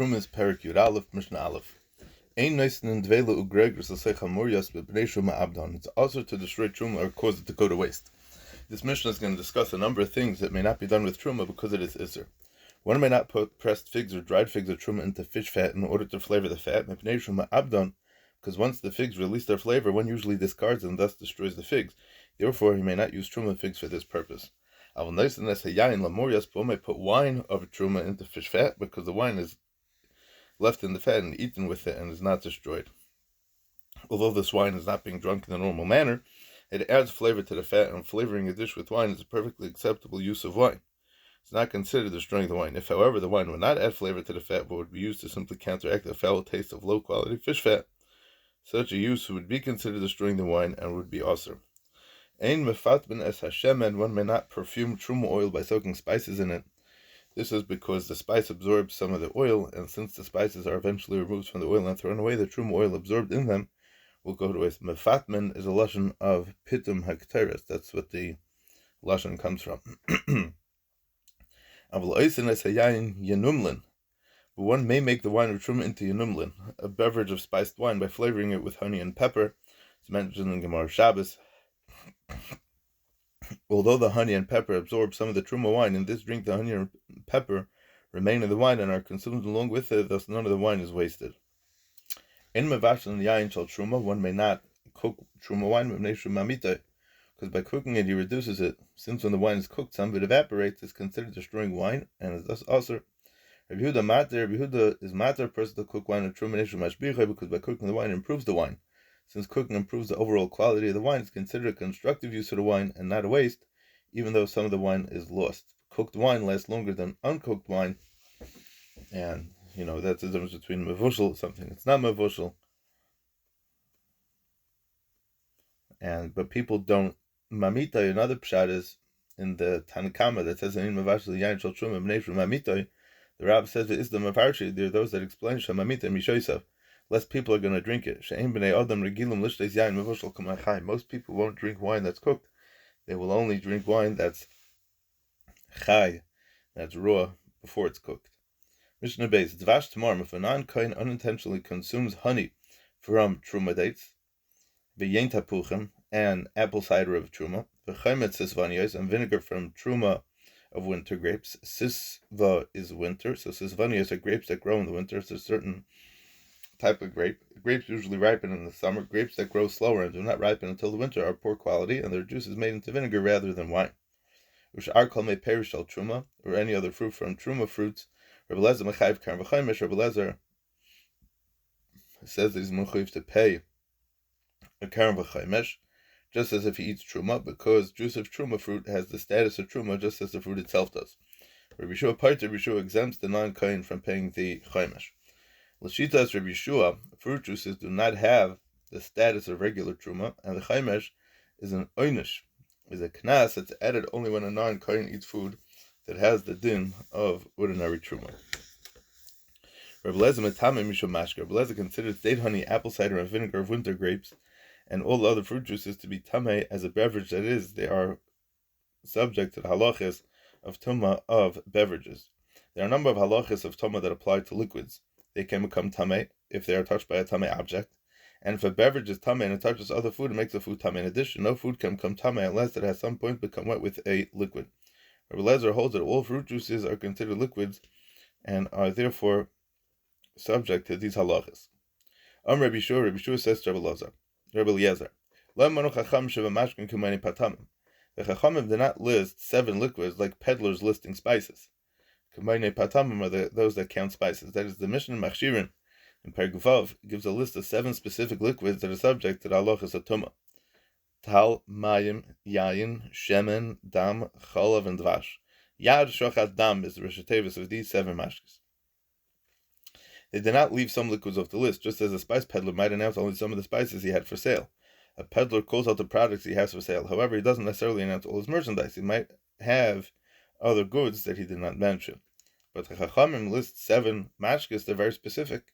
Trumas Perik Yud Aleph Mishnah Aleph. Ein Neisen Dvela Ugregris Asech Hamurias B'Bnei Truma Abdon. It's also to destroy Truma or cause it to go to waste. This Mishnah is going to discuss a number of things that may not be done with Truma because it is Isser. One may not put pressed figs or dried figs or Truma into fish fat in order to flavor the fat. B'Bnei Truma Abdon, because once the figs release their flavor, one usually discards them and thus destroys the figs. Therefore, he may not use Truma figs for this purpose. One may put wine of Truma into fish fat because the wine is left in the fat and eaten with it and is not destroyed. Although this wine is not being drunk in the normal manner, it adds flavor to the fat, and flavoring a dish with wine is a perfectly acceptable use of wine. It's not considered destroying the wine. If, however, the wine would not add flavor to the fat but would be used to simply counteract the foul taste of low-quality fish fat, such a use would be considered destroying the wine and would be also. Ein mefatben es hashemen, one may not perfume truma oil by soaking spices in it. This is because the spice absorbs some of the oil, and since the spices are eventually removed from the oil and thrown away, the truma oil absorbed in them will go to waste. Mefatmen is a lashon of pitum hakteres. That's what the lashon comes from. Avol oisin es hayayin yenumlin. But one may make the wine of truma into yenumlin, a beverage of spiced wine, by flavoring it with honey and pepper. It's mentioned in Gemara Shabbos. Although the honey and pepper absorb some of the truma wine, in this drink the honey and pepper remain in the wine and are consumed along with it, thus none of the wine is wasted. In mevashel yayin shel truma, one may not cook truma wine because by cooking it he reduces it. Since when the wine is cooked, some of it evaporates, is considered destroying wine, and is thus also. Rabbi Yehuda is matter person to cook wine of truma because by cooking the wine it improves the wine. Since cooking improves the overall quality of the wine, it's considered a constructive use of the wine and not a waste, even though some of the wine is lost. Cooked wine lasts longer than uncooked wine, and that's the difference between mevushal, something that's not mevushal, but people don't. Mamita, another pshat is in the Tanakama that says in mevashel yain shel truma b'nei mamita. The Rab says it is the mafarshi. There are those that explain shamamita mishoisav. Less people are going to drink it. Most people won't drink wine that's cooked. They will only drink wine that's chai, that's raw, before it's cooked. Mishnah Beis, Dvash Tamar, if a non-kohen unintentionally consumes honey from truma dates, v'yein tapuchim, and apple cider of truma, v'chaimet sisvanios, and vinegar from truma of winter grapes. Sisva is winter, so sisvanios are grapes that grow in the winter. It's a certain type of grape. Grapes usually ripen in the summer. Grapes that grow slower and do not ripen until the winter are poor quality, and their juice is made into vinegar rather than wine. Which are called perish al truma, or any other fruit from truma fruits. Rabbi Lezer mechayiv karam v'chaimesh. Rabbi Lezer says that he's mechayiv to pay a karam v'chaimesh, just as if he eats truma, because juice of truma fruit has the status of truma, just as the fruit itself does. Rabbi Yeshua Paiter, Rabbi Yeshua exempts the non-kohen from paying the chaimesh. L'shitas Rabbi Yeshua, fruit juices do not have the status of regular truma, and the chaimesh is an oynish, is a knas that's added only when a non-kohen eats food that has the din of ordinary truma. Rabbi Lezer metame mishum mashka. Rabbi Lezer considers date honey, apple cider, and vinegar of winter grapes, and all other fruit juices to be tameh as a beverage. That is, they are subject to the halachas of tumah of beverages. There are a number of halachas of tumah that apply to liquids. They can become tameh if they are touched by a tameh object, and if a beverage is tameh and it touches other food, it makes the food tameh. In addition, no food can become tameh unless it has some point become wet with a liquid. Rabbi Lezer holds that all fruit juices are considered liquids and are therefore subject to these halachas. Rabbi Yeshua says to Rabbi Eliezer, the Chachamim did not list 7 liquids like peddlers listing spices. K'mayne patamim are those that count spices. That is, the Mishnah Machshirin in Perek Vav gives a list of 7 specific liquids that are subject to the halachas of tumah: tal, mayim, yayin, shemen, dam, chalav, and dvash. Yad, shochat, dam is the Rosh Tevis of these 7 mashkes. They did not leave some liquids off the list, just as a spice peddler might announce only some of the spices he had for sale. A peddler calls out the products he has for sale. However, he doesn't necessarily announce all his merchandise. He might have other goods that he did not mention. But the Chachamim lists 7 mashkes that are very specific.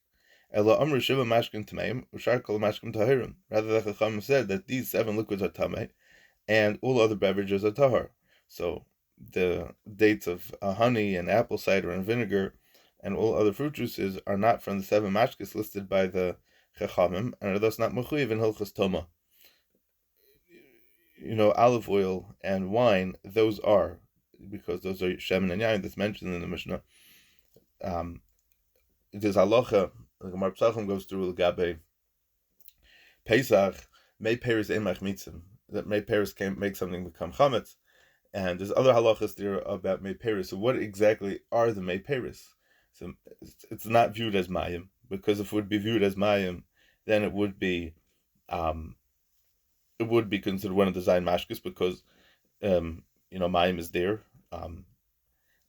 Ela amru shiva mashkin tameim, ushar kol mashkim tahirim. Rather, the Chachamim said that these 7 liquids are tameh, and all other beverages are tahar. So the dates of honey and apple cider and vinegar and all other fruit juices are not from the 7 mashkes listed by the Chachamim, and are thus not mechuyev in Hilchos Toma. Olive oil and wine, those are, because those are shemen and yain that's mentioned in the Mishnah. It is halacha, the Gemara Pesachim goes through Gabe Pesach, May Peres Emach Mitzim, that May Peres can make something become chametz, and there's other halachas there about May Peres. So what exactly are the May Peres? So it's not viewed as mayim, because if it would be viewed as mayim, then it would be considered one of the zayin mashkes, because mayim is there,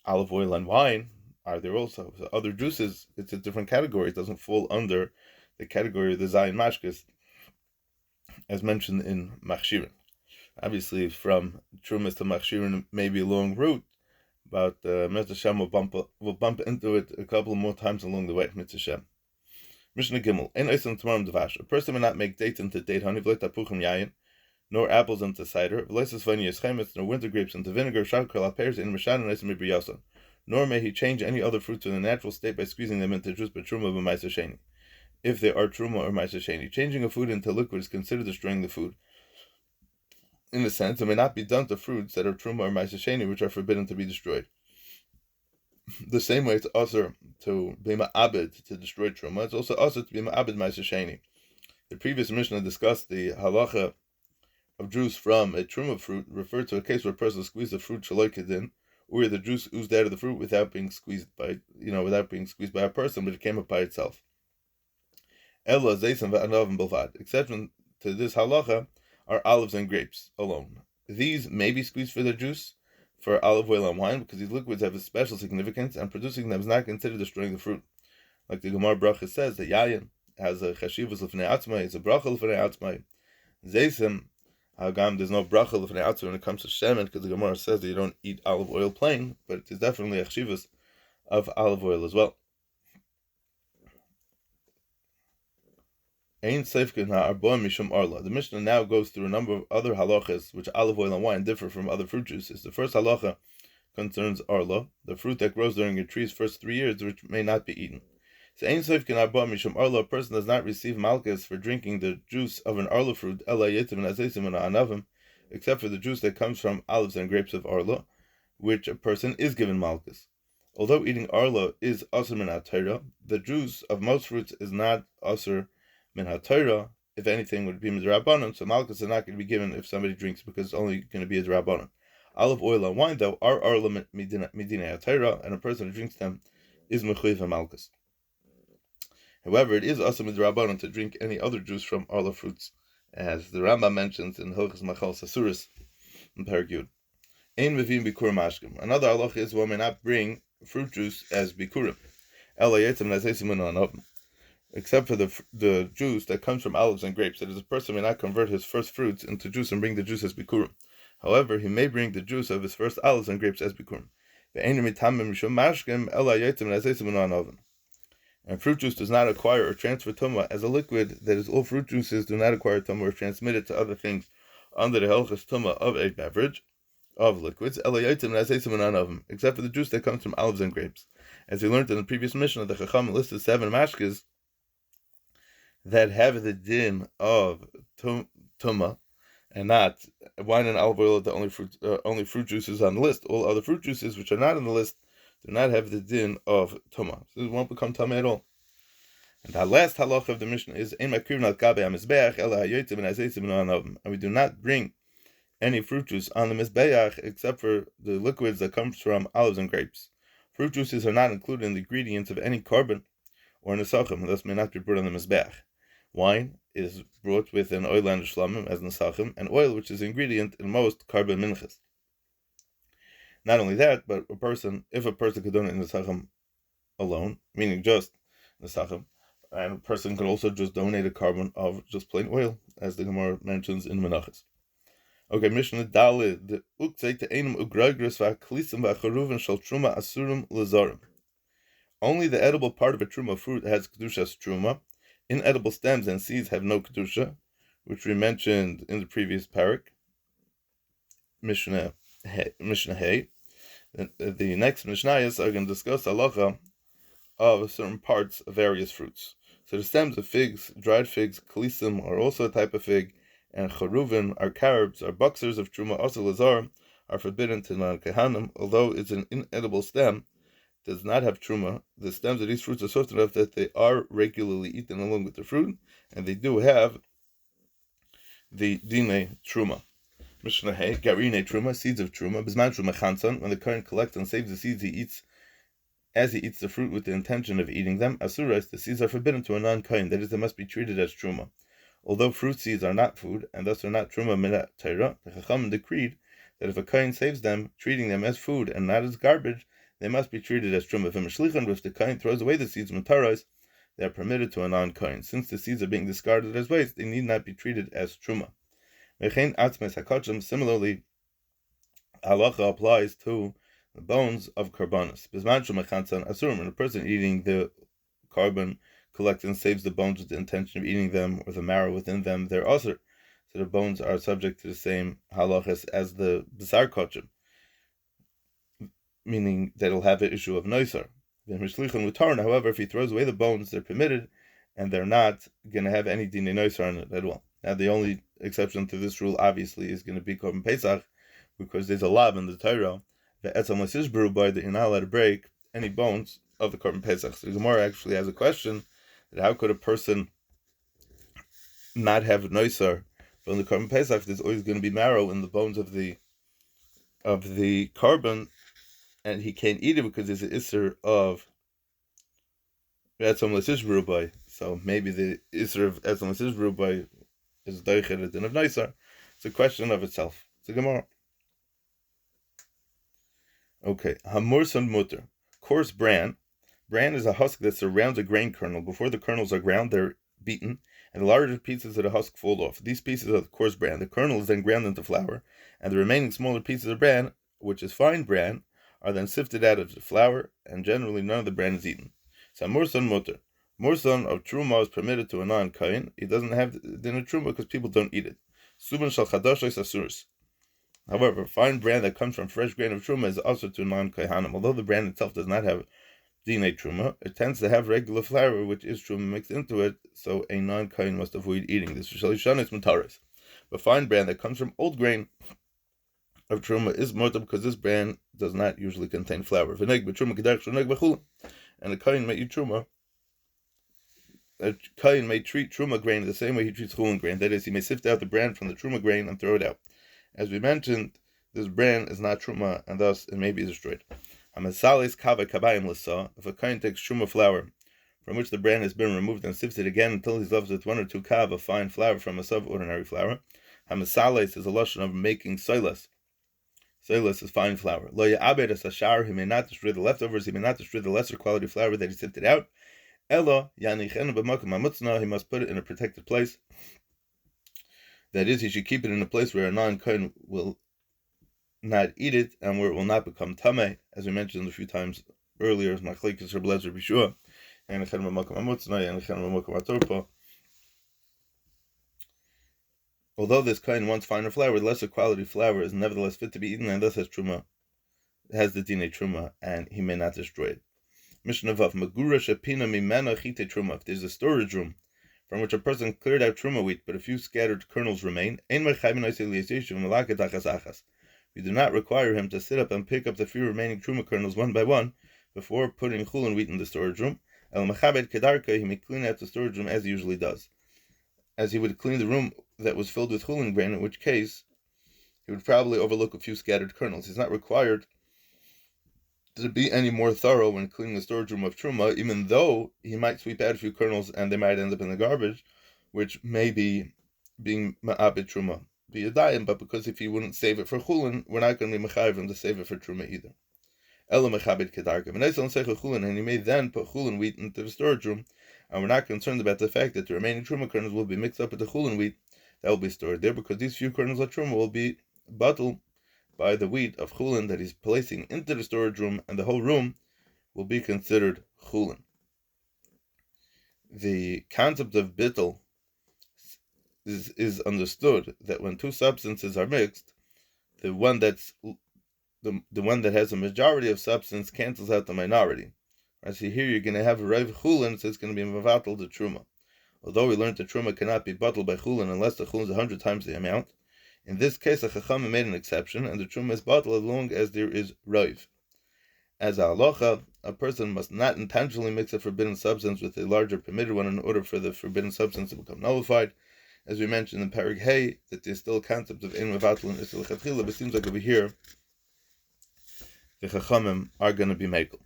olive oil and wine are there also. So other juices, it's a different category. It doesn't fall under the category of the zayin mashkes, as mentioned in machshirin. Obviously, from trumas to machshirin may be a long route, but Mr. Shem will bump into it a couple more times along the way. Mr. Shem. Mishnah Gimel. Ein oisem tamarim devash. A person may not make dates into date honey, v'lo tapuchim yayin, nor apples into cider, v'lo sesvani yeschemetz, nor winter grapes into vinegar, shakal pears in mishan and oisem mibriyason. Nor may he change any other fruit to the natural state by squeezing them into juice, but truma b'maiser sheni, if they are truma or maiser sheni. Changing a food into liquid is considered destroying the food. In a sense, it may not be done to fruits that are truma or maiser sheni, which are forbidden to be destroyed. The same way it's also to be ma'abed, to destroy truma, it's also to be ma'abed maiser sheni. The previous Mishnah discussed the halacha of juice from a truma fruit, referred to a case where a person squeezed the fruit shaloi kedin, or the juice oozed out of the fruit without being squeezed by a person, but it came up by itself. Ella zeisem va'anavim bilvad. Exception to this halacha are olives and grapes alone. These may be squeezed for their juice, for olive oil and wine, because these liquids have a special significance, and producing them is not considered destroying the fruit. Like the Gemara Bracha says, that yayin has a chashivus l'fnei atzmai, it's a bracha l'fnei atzmai. Zeisem, Hagam, there's no bracha l'fnei atzmai when it comes to shemen, because the Gemara says that you don't eat olive oil plain, but it is definitely a chashivus of olive oil as well. Ein seifkin ha'arboim mishum arla. The Mishnah now goes through a number of other halachas which olive oil and wine differ from other fruit juices. The first halacha concerns arla, the fruit that grows during a tree's first 3 years, which may not be eaten. So ein seifkin ha'arboim mishum arla, a person does not receive malchus for drinking the juice of an arla fruit, ela yetim and azeisim and anavim, except for the juice that comes from olives and grapes of arla, which a person is given malchus. Although eating arla is asur min ha'torah, the juice of most fruits is not asur min ha-Torah, if anything, would be midrabanan, so malchus is not going to be given if somebody drinks, because it's only going to be a drabanan. Olive oil and wine, though, are arla midina ha-Torah, and a person who drinks them is mechuyev malchus. However, it is also midrabanan to drink any other juice from arla fruits, as the Rambam mentions in Hilchos Machal Sasuris in Perek Yud. Ein mevim bikurim mashkim. Another halacha is one may not bring fruit juice as bikurim, ela yetzim nazeisim anavim, except for the juice that comes from olives and grapes. That is, a person may not convert his first fruits into juice and bring the juice as bikurim. However, he may bring the juice of his first olives and grapes as bikurim. And fruit juice does not acquire or transfer tumah as a liquid. That is, all fruit juices do not acquire tumah or transmit it to other things under the helchas tumah of a beverage, of liquids, except for the juice that comes from olives and grapes. As we learned in the previous Mishnah, the Chacham listed 7 mashkes that have the din of tumah, and not wine and olive oil are the only fruit juices on the list. All other fruit juices which are not on the list do not have the din of tumah. So it won't become tumah at all. And the last halacha of the Mishnah is and we do not bring any fruit juice on the mizbeach except for the liquids that comes from olives and grapes. Fruit juices are not included in the ingredients of any carbon or nesachim, thus may not be brought on the mizbeach. Wine is brought with an oil and shlamim as nesachim, and oil, which is an ingredient in most carbon minchas. Not only that, but if a person could donate nesachim alone, meaning just nesachim, and a person could also just donate a carbon of just plain oil, as the Gemara mentions in Menachos. Okay, Mishnah Dalid, the uktzei te'enim ugragris v'aklisim v'acharuvin shel truma asurim lezarim. Only the edible part of a truma fruit has kedushas truma. Inedible stems and seeds have no kedusha, which we mentioned in the previous parak. Mishnah Hay. The next Mishnayos are going to discuss halacha of certain parts of various fruits. So the stems of figs, dried figs, kalisim are also a type of fig, and charuvin are carobs, are boxers of truma, also lazar, are forbidden to non-kehanim. Although it's an inedible stem, does not have truma. The stems of these fruits are soft enough that they are regularly eaten along with the fruit, and they do have the dine truma. Mishnah Hey, garine truma, seeds of truma, bisman truma chansan, when the Kohen collects and saves the seeds he eats, as he eats the fruit with the intention of eating them, asuras, the seeds are forbidden to a non-Kohen, that is, they must be treated as truma. Although fruit seeds are not food, and thus are not truma minat Torah, the Chachamim decreed that if a Kohen saves them, treating them as food and not as garbage, they must be treated as truma. If the Kohen throws away the seeds mataros, they are permitted to a non-Kohen. Since the seeds are being discarded as waste, they need not be treated as truma. Similarly, halacha applies to the bones of karbanos. When a person eating the carbon collects and saves the bones with the intention of eating them, or the marrow within them, they're also, so the bones are subject to the same halachas as the basar kochim, meaning that it'll have an issue of noisar. However, if he throws away the bones, they're permitted, and they're not going to have any dinei noisar on it at all. Now, the only exception to this rule, obviously, is going to be Korban Pesach, because there's a lav in the Torah, the etzam l'sishberu by that you're not allowed to break any bones of the Korban Pesach. So the Gemara actually has a question, that how could a person not have noisar from the Korban Pesach? There's always going to be marrow in the bones of the carbon, and he can't eat it because there's an isser of etzam l'sishberu by. So maybe the isser of etzam l'sishberu by is doichet din of noisar. It's a question of itself. It's a Gemara. Okay, hamursan mutter, coarse bran. Bran is a husk that surrounds a grain kernel. Before the kernels are ground, they're beaten, and the larger pieces of the husk fall off. These pieces are the coarse bran. The kernel is then ground into flour, and the remaining smaller pieces of bran, which is fine bran, are then sifted out of the flour, and generally none of the bran is eaten. So hamursan mutter. Mursan of truma is permitted to a non-Kohen. He doesn't have dinner truma because people don't eat it. Suban shal chadashos asuris. However, fine bran that comes from fresh grain of truma is also to non-Kohanim. Although the bran itself does not have dinei truma, it tends to have regular flour, which is truma mixed into it, so a non-Kohen must avoid eating this. Shalishanis mutaris. But fine bran that comes from old grain of truma is mutar because this bran does not usually contain flour. And a Kohen may eat truma. A Kohen may treat truma grain the same way he treats chulin grain. That is, he may sift out the bran from the truma grain and throw it out. As we mentioned, this bran is not truma, and thus it may be destroyed. If a Kohen takes truma flour, from which the bran has been removed, and sifts it again until he's left with 1 or 2 kav of fine flour from a sub-ordinary flour, hamasales is a lotion of making soilas. Soilas is fine flour. Lo ya'abed as hashar, he may not destroy the leftovers, he may not destroy the lesser quality flour that he sifted out. Ella yanichenu b'makom hamutzna, he must put it in a protected place. That is, he should keep it in a place where a non-Kohen will not eat it, and where it will not become tameh, as we mentioned a few times earlier, as machlekes Reb Eliezer Bishua, yanichenu b'makom hamutzna, yanichenu b'makom hatorpa. Although this Kohen wants finer flour, the lesser quality flour is nevertheless fit to be eaten, and thus has truma, has the dinei truma, and he may not destroy it. Mishnah Vav, Magura Shepina Mimena Chite Truma. If there's a storage room from which a person cleared out truma wheat, but a few scattered kernels remain, we do not require him to sit up and pick up the few remaining truma kernels one by one before putting chulin wheat in the storage room. El Machabed Kedarka, he may clean out the storage room as he usually does, as he would clean the room that was filled with chulin grain, in which case he would probably overlook a few scattered kernels. He's not required to be any more thorough when cleaning the storage room of truma, even though he might sweep out a few kernels and they might end up in the garbage, which may be being ma'abed truma b'yadayim, but because if he wouldn't save it for chulin, we're not going to be mechayiv him to save it for truma either. Ela mechabed kedarka, and he may then put chulin wheat into the storage room, and we're not concerned about the fact that the remaining truma kernels will be mixed up with the chulin wheat that will be stored there, because these few kernels of truma will be batul by the wheat of chulin that he's placing into the storage room, and the whole room will be considered chulin. The concept of bittul is understood that when two substances are mixed, the one that has a majority of substance cancels out the minority. I see here you're going to have a Rav Chulin, so it's going to be Mavatal the Truma. Although we learned that Truma cannot be bottled by Chulin unless the Chulin is 100 times the amount, in this case the Chacham made an exception, and the Truma is bottled as long as there is Rav. As a halacha, a person must not intentionally mix a forbidden substance with a larger permitted one in order for the forbidden substance to become nullified. As we mentioned in Parag Hey, that there's still a concept of Ein Mevatel and Isel Chatchila, but it seems like over here the Chachamim are going to be Mekel.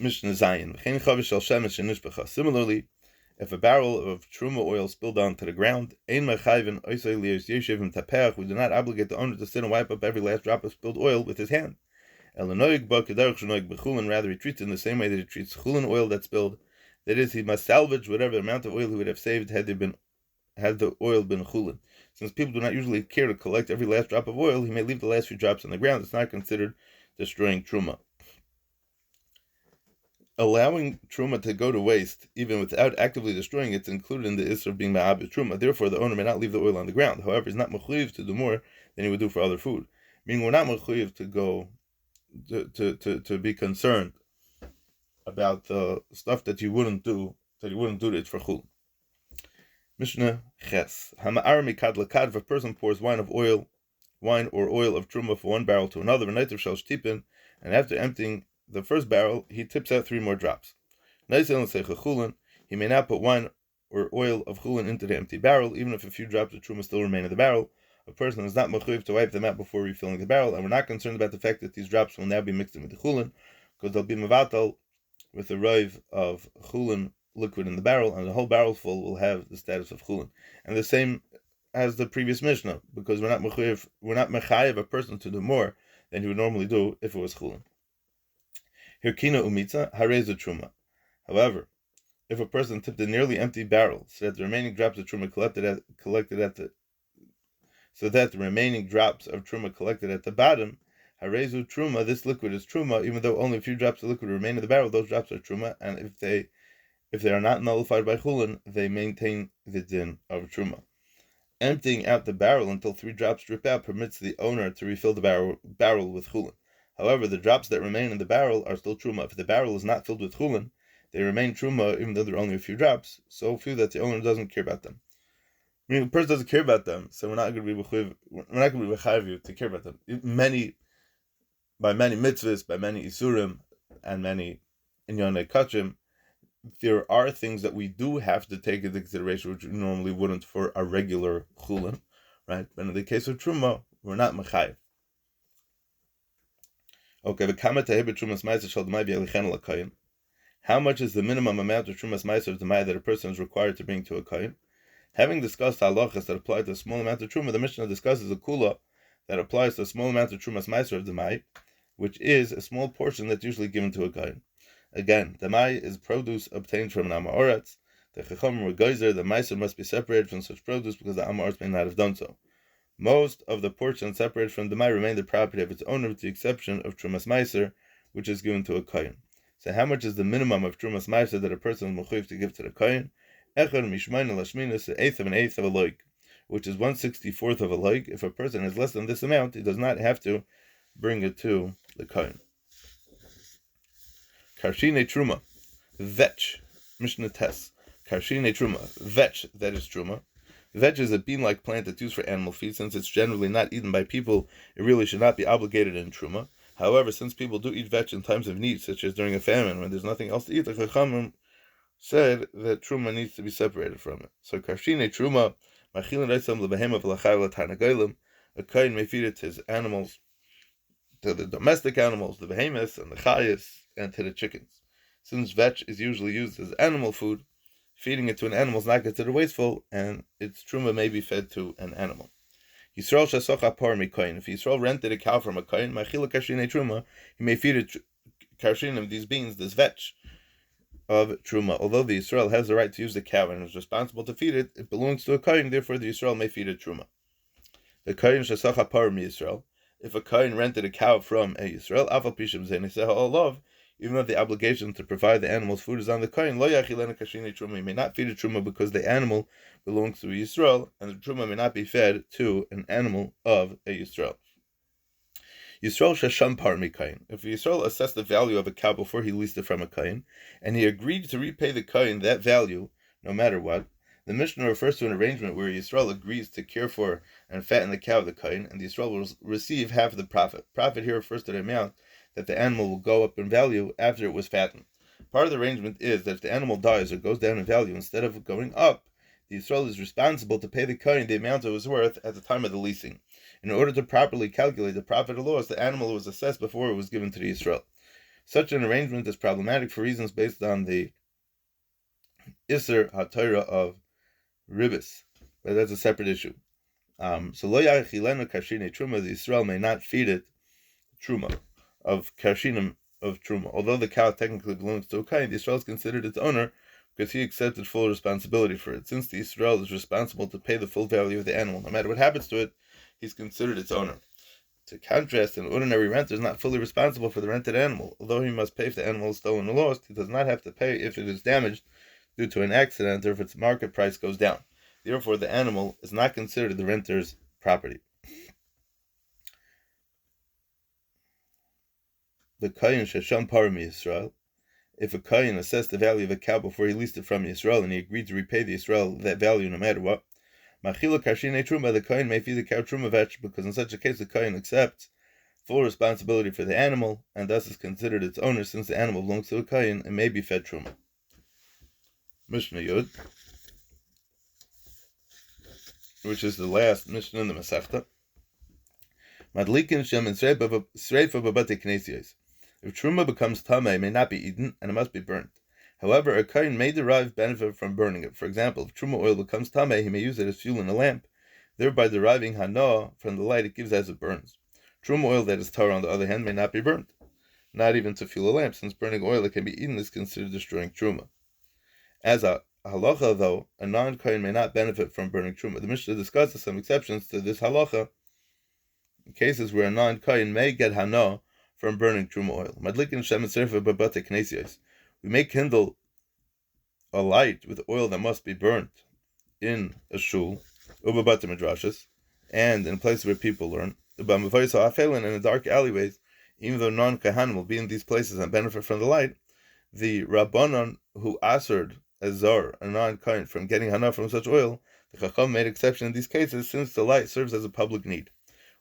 Mishnah Zayin. Similarly, if a barrel of truma oil spilled onto the ground, we do not obligate the owner to sit and wipe up every last drop of spilled oil with his hand. Rather, he treats it in the same way that he treats chulin oil that spilled. That is, he must salvage whatever amount of oil he would have saved had the oil been chulin. Since people do not usually care to collect every last drop of oil, he may leave the last few drops on the ground. It's not considered destroying truma. Allowing truma to go to waste, even without actively destroying it, is included in the isser of being ma'abed truma. Therefore, the owner may not leave the oil on the ground. However, he's not mechuyev to do more than he would do for other food. Meaning, we're not mechuyev to go to be concerned about the stuff that you wouldn't do it for chul. Mishnah Ches. Hama'ar mikad lekad. If a person pours wine or oil of truma from one barrel to another, and after emptying the first barrel, he tips out 3 more drops. He may not put wine or oil of chulin into the empty barrel, even if a few drops of truma still remain in the barrel. A person is not mechuyev to wipe them out before refilling the barrel, and we're not concerned about the fact that these drops will now be mixed in with the chulin, because they'll be mevatal with the rav of chulin liquid in the barrel, and the whole barrel full will have the status of chulin. And the same as the previous Mishnah, because we're not mechayev a person to do more than he would normally do if it was chulin. Hirkina umitza harezu truma. However, if a person tipped a nearly empty barrel so that the remaining drops of truma collected at the bottom, harezu truma, this liquid is truma, even though only a few drops of liquid remain in the barrel, those drops are truma, and if they are not nullified by chulin, they maintain the din of truma. Emptying out the barrel until 3 drops drip out permits the owner to refill the barrel with chulin. However, the drops that remain in the barrel are still truma. If the barrel is not filled with chulin, they remain truma even though there are only a few drops, so few that the owner doesn't care about them. I mean, the person doesn't care about them, so we're not going to be mechayev you to care about them. By many mitzvahs, by many isurim, and many inyanei kachim, there are things that we do have to take into consideration which we normally wouldn't for a regular chulin, right? But in the case of truma, we're not mechayev. Okay, how much is the minimum amount of trumas meiser of the maya that a person is required to bring to a kohen? Having discussed halachas that apply to a small amount of truma, the Mishnah discusses a kula that applies to a small amount of trumas meiser of the maya, which is a small portion that's usually given to a kohen. Again, the maya is produce obtained from an amaretz. The chacham or geyser, the meiser must be separated from such produce because the amaretz may not have done so. Most of the portions separated from the maya remain the property of its owner, with the exception of trumas meiser, which is given to a kohen. So, how much is the minimum of trumas meiser that a person is mechuyev to give to the kohen? Echad mishmaina lashminas, the eighth of a loig, which is 1/64 of a loig. If a person has less than this amount, he does not have to bring it to the kohen. Karshine truma, vetch, Mishnah Tes. Karshine truma, vetch, that is truma. Vetch is a bean-like plant that's used for animal feed. Since it's generally not eaten by people, it really should not be obligated in truma. However, since people do eat vetch in times of need, such as during a famine when there's nothing else to eat, the Chachamim said that truma needs to be separated from it. So karshine truma, a kohen may feed it to his animals, to the domestic animals, the behemoths and the chayas, and to the chickens. Since vetch is usually used as animal food, feeding it to an animal is not considered wasteful, and its truma may be fed to an animal. Yisrael shasocha par mikoyin. If Yisrael rented a cow from a kohen, machila karshine truma, he may feed it karshinim, these beans, this vetch of truma. Although the Yisrael has the right to use the cow and is responsible to feed it, it belongs to a kohen. Therefore, the Yisrael may feed it truma. The kohen shasocha par mi Yisrael. If a kohen rented a cow from a Yisrael, afal pishim zeiniseha olav, even though the obligation to provide the animal's food is on the kohen, lo yachilena kashini truma, he may not feed a truma because the animal belongs to a Yisrael, and the truma may not be fed to an animal of a Yisrael. Yisrael shesham par mikayin. If Yisrael assessed the value of a cow before he leased it from a kayin, and he agreed to repay the kayin that value, no matter what, the Mishnah refers to an arrangement where Yisrael agrees to care for and fatten the cow of the kayin, and Yisrael will receive half of the profit. Profit here refers to the amount that the animal will go up in value after it was fattened. Part of the arrangement is that if the animal dies or goes down in value, instead of going up, the Yisrael is responsible to pay the kayin the amount it was worth at the time of the leasing. In order to properly calculate the profit or loss, the animal was assessed before it was given to the Yisrael. Such an arrangement is problematic for reasons based on the Isser HaTorah of Ribis, but that's a separate issue. So lo yachilenu karshine truma, the Yisrael may not feed it truma of karshinim of truma. Although the cow technically belongs to a kain, the Yisrael is considered its owner because he accepted full responsibility for it. Since the Yisrael is responsible to pay the full value of the animal, no matter what happens to it, he's considered its owner. To contrast, an ordinary renter is not fully responsible for the rented animal. Although he must pay if the animal is stolen or lost, he does not have to pay if it is damaged due to an accident or if its market price goes down. Therefore, the animal is not considered the renter's property. The kayin shesham par mi Yisrael. If a kayin assessed the value of a cow before he leased it from Yisrael and he agreed to repay the Yisrael that value no matter what, machila karshine truma, the kayin may feed the cow truma vetch, because in such a case the kayin accepts full responsibility for the animal and thus is considered its owner, since the animal belongs to a kayin and may be fed truma. Mishnah Yud, which is the last Mishnah in the Masechta. Madlikin shem and sreifa b'bate knesiyos. If truma becomes tamei, it may not be eaten and it must be burnt. However, a kain may derive benefit from burning it. For example, if truma oil becomes tamei, he may use it as fuel in a lamp, thereby deriving hana from the light it gives as it burns. Truma oil that is tar, on the other hand, may not be burnt, not even to fuel a lamp, since burning oil that can be eaten is considered destroying truma. As a halacha, though, a non-kain may not benefit from burning truma. The Mishnah discusses some exceptions to this halacha in cases where a non-kain may get hana from burning truma oil. Madlikin shem and sreifa b'bate knesiyos. We may kindle a light with oil that must be burnt in a shul, ubabate midrashas, and in places where people learn, and in dark alleyways, even though non-kahanim will be in these places and benefit from the light. The Rabbanon who answered as zar, a non-kain, from getting hana from such oil, the Chacham made exception in these cases since the light serves as a public need.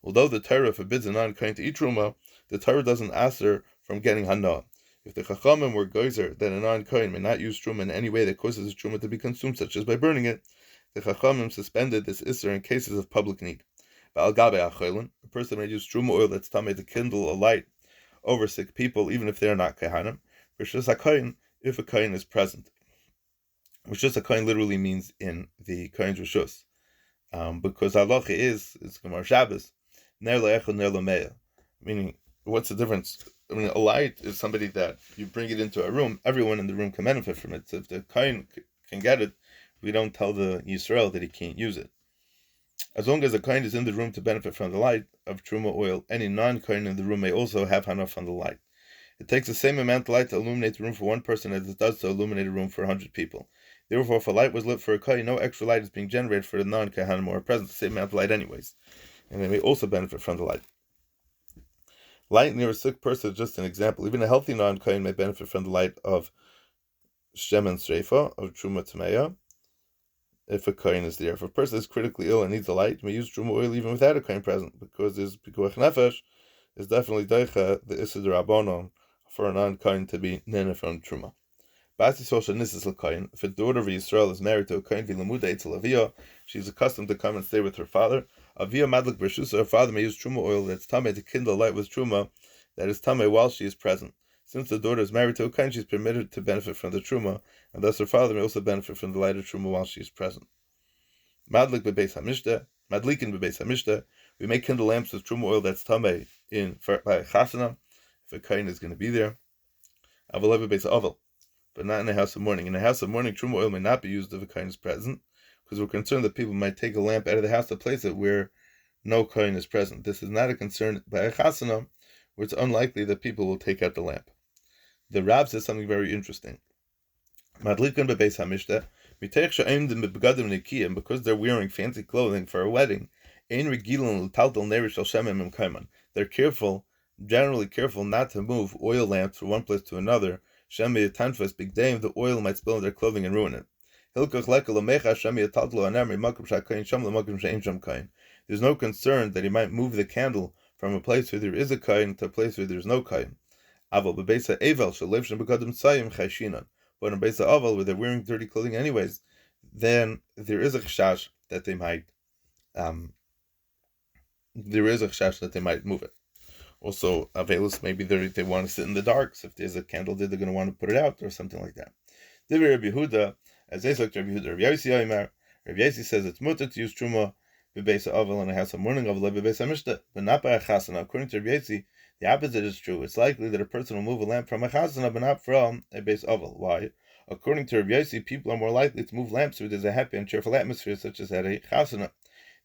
Although the Torah forbids a non-kain to eat truma, the Torah doesn't answer from getting hana. If the Chachamim were geyser that a non-kain may not use truma in any way that causes the truma to be consumed, such as by burning it, the Chachamim suspended this isser in cases of public need. A person may use truma oil that's tamei to kindle a light over sick people, even if they are not kahanim. Rishus HaKayin, if a kain is present. Rishus HaKayin literally means in the kain's rishus, because halacha is Gemara Shabbos, ner le'echad ner le'meya, meaning what's the difference? I mean, a light is somebody that you bring it into a room, everyone in the room can benefit from it. So if the kain can get it, we don't tell the Yisrael that he can't use it. As long as the kain is in the room to benefit from the light of truma oil, any non-kain in the room may also have hana from the light. It takes the same amount of light to illuminate the room for one person as it does to illuminate a room for 100 people. Therefore, if a light was lit for a kain, no extra light is being generated for the non-kahanim who are present, the same amount of light anyways. And they may also benefit from the light. Light near a sick person is just an example. Even a healthy non-kain may benefit from the light of shem and sreifa, of truma tameya, if a kain is there. If a person is critically ill and needs a light, he may use truma oil even without a kain present, because there's pikuach nefesh is definitely daicha, the issa d'rabbanon, for a non-kain to be nene from truma. If a daughter of Yisrael is married to a kain v'lamuda etzel aviyah, she is accustomed to come and stay with her father. Aviyah madlik b'shusa, her father may use truma oil that's tamei to kindle a light with truma that is tamei while she is present. Since the daughter is married to a kain, she is permitted to benefit from the truma, and thus her father may also benefit from the light of truma while she is present. Madlik b'beis hamishta, madlikin b'beis hamishta, we may kindle lamps with truma oil that's tamei by a chasana, if a kain is going to be there. Avalei b'beis aval, but not in a house of mourning. In a house of mourning, truma oil may not be used if a kain is present, because we're concerned that people might take a lamp out of the house to place it where no kain is present. This is not a concern by a chasana, where it's unlikely that people will take out the lamp. The Rab says something very interesting. Madlikan bebeis hamishta, miteich she'emdim bebegadim nekiyim, because they're wearing fancy clothing for a wedding, ein regilin l'taltal nerish al shemem im kaiman. They're careful generally careful not to move oil lamps from one place to another. Shemi tanfas bigdaim, the oil might spill in their clothing and ruin it. There's no concern that he might move the candle from a place where there is a kain to a place where there is no kain. But in Beisa Aval, where they're wearing dirty clothing anyways, then there is a chashash that they might move it. Also, Avelus, maybe they want to sit in the dark, so if there's a candle there, they're going to want to put it out or something like that. Rabbi Yehuda, as they look to Rabbi Yehuda, Rabbi Yossi says it's mutter to use truma b'beisa aval in a house of mourning of b'beisa mishta, but not by a chasana. According to Rabbi Yossi, the opposite is true. It's likely that a person will move a lamp from a chasana, but not from a beis aval. Why? According to Rabbi Yossi, people are more likely to move lamps where there's a happy and cheerful atmosphere, such as at a chasana.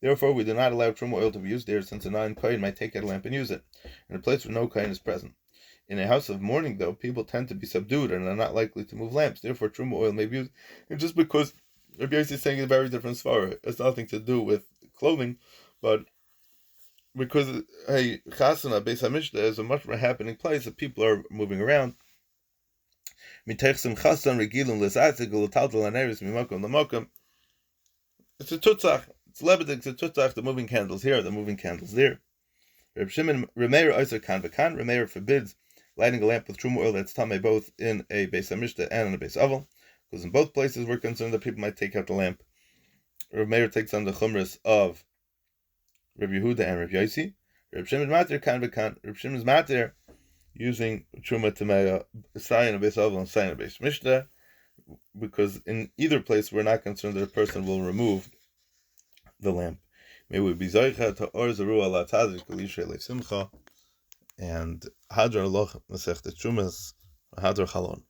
Therefore, we do not allow truma oil to be used there, since a non-kohen might take out a lamp and use it, in a place where no kohen is present. In a house of mourning, though, people tend to be subdued and are not likely to move lamps. Therefore, truma oil may be used. And just because Rabbi Yossi is saying a very different svara, it's nothing to do with clothing, but because a chasana, Beis HaMishta, is a much more happening place that people are moving around. It's a tutzach. It's lebedik. It's a tutzach. The moving candles here, the moving candles there. Reb Shimon Remeir Oiser Kan V'Kan. Remeir forbids lighting a lamp with truma oil that's tamei both in a Beis HaMishta and in a Beis Aval, because in both places we're concerned that people might take out the lamp. Reb Meir takes on the chumras of Reb Yehuda and Reb Yossi. Reb Shimon Matir Kan V'Kan. Reb Shimon's Matir using truma tamei sayin a Beis Aval and sayin a Beis Mishta, because in either place we're not concerned that a person will remove the lamp. May we be zoicha to or zeru ala tazik l'ishrei le'simcha, and hadra loch masech the trumas hadra chalon.